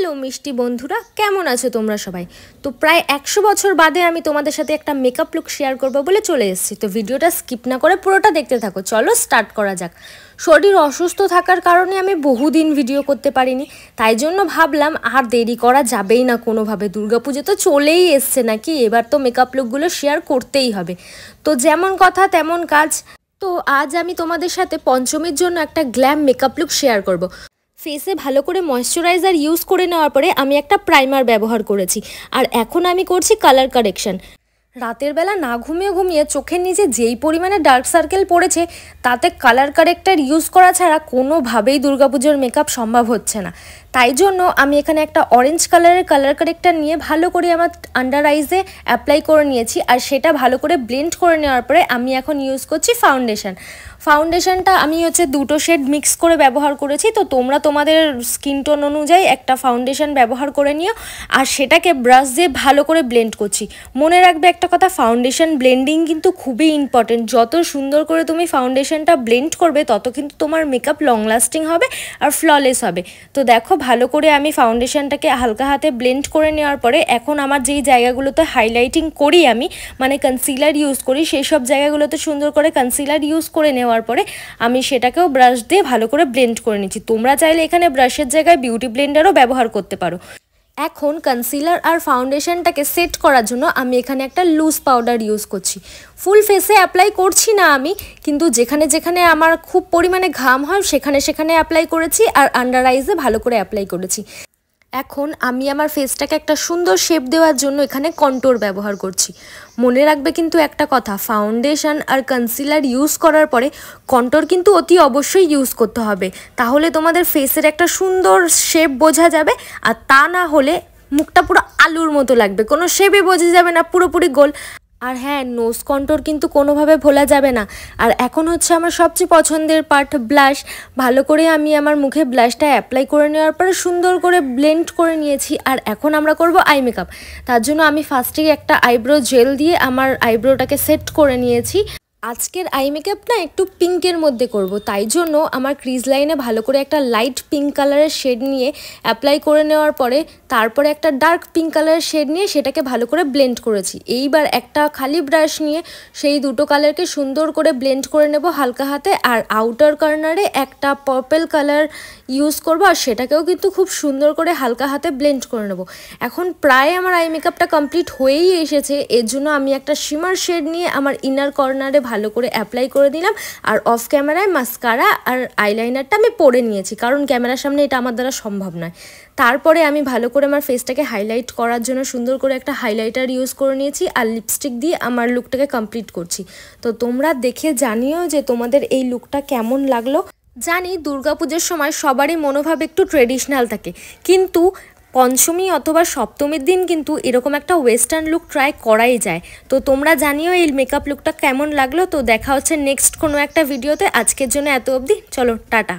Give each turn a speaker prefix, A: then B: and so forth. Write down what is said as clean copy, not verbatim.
A: Hello মিষ্টি বন্ধুরা, কেমন আছো তোমরা সবাই? তো প্রায় 100 বছর বাদে আমি তোমাদের সাথে একটা মেকআপ লুক শেয়ার করবো বলে চলে এসেছি। তো ভিডিওটা স্কিপ না করে পুরোটা দেখতে থাকো। চলো স্টার্ট করা যাক। শরীর অসুস্থ থাকার কারণে আমি বহুদিন ভিডিও করতে পারিনি, তাই জন্য ভাবলাম আর দেরি করা যাবেই না কোনোভাবে। দুর্গাপুজো তো চলেই এসছে নাকি, এবার তো মেকআপ লুকগুলো শেয়ার করতেই হবে। তো যেমন কথা তেমন কাজ। তো আজ আমি তোমাদের সাথে পঞ্চমীর জন্য একটা গ্ল্যাম মেকআপ লুক শেয়ার করব। ফেসে ভালো করে ময়শ্চারাইজার ইউজ করে নেওয়ার পরে আমি একটা প্রাইমার ব্যবহার করেছি, আর এখন আমি করছি কালার কারেকশন। রাতের বেলা না ঘুমিয়ে চোখের নিচে যেই পরিমাণে ডার্ক সার্কেল পড়েছে, তাতে কালার কারেক্টার ইউজ করা ছাড়া কোনোভাবেই দুর্গাপুজোর মেকআপ সম্ভব হচ্ছে না। তাই জন্য আমি এখানে একটা অরেঞ্জ কালারের কালার কারেক্টার নিয়ে ভালো করে আমার আন্ডার আইজে অ্যাপ্লাই করে নিয়েছি, আর সেটা ভালো করে ব্লেন্ড করে নেওয়ার পরে আমি এখন ইউজ করছি ফাউন্ডেশনটা আমি দুটো শেড মিক্স করে ব্যবহার করেছি। তো তোমরা তোমাদের স্কিন টোন অনুযায়ী একটা ফাউন্ডেশন ব্যবহার করে নিও, আর সেটাকে ব্রাশ দিয়ে ভালো করে ব্লেন্ড করছি। মনে রাখবে একটা কথা, ফাউন্ডেশন ব্লেন্ডিং কিন্তু খুবই ইম্পর্টেন্ট। যত সুন্দর করে তুমি ফাউন্ডেশনটা ব্লেন্ড করবে, তত কিন্তু তোমার মেকআপ লং লাস্টিং হবে আর ফ্ললেস হবে। তো দেখো, ভালো করে আমি ফাউন্ডেশনটাকে হালকা হাতে ব্লেন্ড করে নেওয়ার পরে এখন আমার যেই জায়গাগুলোতে হাইলাইটিং করি আমি, মানে কনসিলার ইউজ করি, সেই সব জায়গাগুলোতে সুন্দর করে কনসিলার ইউজ করে নেওয়ার পরে আমি সেটাকেও ব্রাশ দিয়ে ভালো করে ব্লেন্ড করে নিচ্ছি। তোমরা চাইলে এখানে ব্রাশের জায়গায় বিউটি ব্লেন্ডারও ব্যবহার করতে পারো। এখন কনসিলার আর ফাউন্ডেশনটাকে সেট করার জন্য আমি এখানে একটা লুজ পাউডার ইউজ করছি। ফুল ফেসে অ্যাপ্লাই করছি না আমি, কিন্তু যেখানে যেখানে আমার খুব পরিমাণে ঘাম হয় সেখানে অ্যাপ্লাই করেছি, আর আন্ডার আইজে ভালো করে অ্যাপ্লাই করেছি। এখন আমি আমার ফেসটাকে একটা সুন্দর শেপ দেওয়ার জন্য এখানে কন্ট্যুর ব্যবহার করছি। মনে রাখবে কিন্তু একটা কথা, ফাউন্ডেশন আর কনসিলার ইউজ করার পরে কন্ট্যুর কিন্তু অতি অবশ্যই ইউজ করতে হবে, তাহলে তোমাদের ফেসের একটা সুন্দর শেপ বোঝা যাবে। আর তা না হলে মুখটা পুরো আলুর মতো লাগবে, কোনো শেপে বোঝা যাবে না, পুরোপুরি গোল। আর হ্যাঁ, নোজ কন্ট্যুর কিন্তু কোনোভাবে ভোলা যাবে না। আর এখন আমার সবচেয়ে পছন্দের পার্ট, ব্লাশ। ভালো করে আমি আমার মুখে ব্লাশটা অ্যাপ্লাই করে নেওয়ার পরে সুন্দর করে ব্লেন্ড করে নিয়েছি। আর এখন আমরা করব আই মেকআপ। তার জন্য আমি ফার্স্টেই একটা আইব্রো জেল দিয়ে আমার আইব্রোটাকে সেট করে নিয়েছি। আজকের আই মেকআপ না একটু পিঙ্কের মধ্যে করব, তাই জন্য আমার ক্রিজ লাইনে ভালো করে একটা লাইট পিঙ্ক কালারের শেড নিয়ে অ্যাপ্লাই করে নেওয়ার পরে তারপরে একটা ডার্ক পিঙ্ক কালারের শেড নিয়ে সেটাকে ভালো করে ব্লেন্ড করেছি। এইবার একটা খালি ব্রাশ নিয়ে সেই দুটো কালারকে সুন্দর করে ব্লেন্ড করে নেব হালকা হাতে, আর আউটার কর্নারে একটা পার্পল কালার ইউজ করব, আর সেটাকেও কিন্তু খুব সুন্দর করে হালকা হাতে ব্লেন্ড করে নেব। এখন প্রায় আমার আই মেকআপটা কমপ্লিট হয়েই এসেছে। এর জন্য আমি একটা শিমার শেড নিয়ে আমার ইনার কর্নারে ভালো করে অ্যাপ্লাই করে দিলাম, আর অফ ক্যামেরায় মাস্কারা আর আইলাইনারটা আমি পরে নিয়েছি, কারণ ক্যামেরার সামনে এটা আমার দ্বারা সম্ভব নয়। তারপরে আমি ভালো করে আমার ফেসটাকে হাইলাইট করার জন্য সুন্দর করে একটা হাইলাইটার ইউজ করে নিয়েছি, আর লিপস্টিক দিয়ে আমার লুকটাকে কমপ্লিট করছি। তো তোমরা দেখে জানিও যে তোমাদের এই লুকটা কেমন লাগলো। জানি দুর্গাপুজোর সময় সবারই মনোভাব একটু ট্রেডিশনাল থাকে, কিন্তু পঞ্চমী অথবা সপ্তমীর দিন কিন্তু এরকম একটা ওয়েস্টার্ন লুক ট্রাই করাই যায়। তো তোমরা জানিও এই মেকআপ লুকটা কেমন লাগলো। তো দেখা হচ্ছে নেক্সট কোনো একটা ভিডিওতে। আজকের জন্য এত অবধি, চলো টাটা।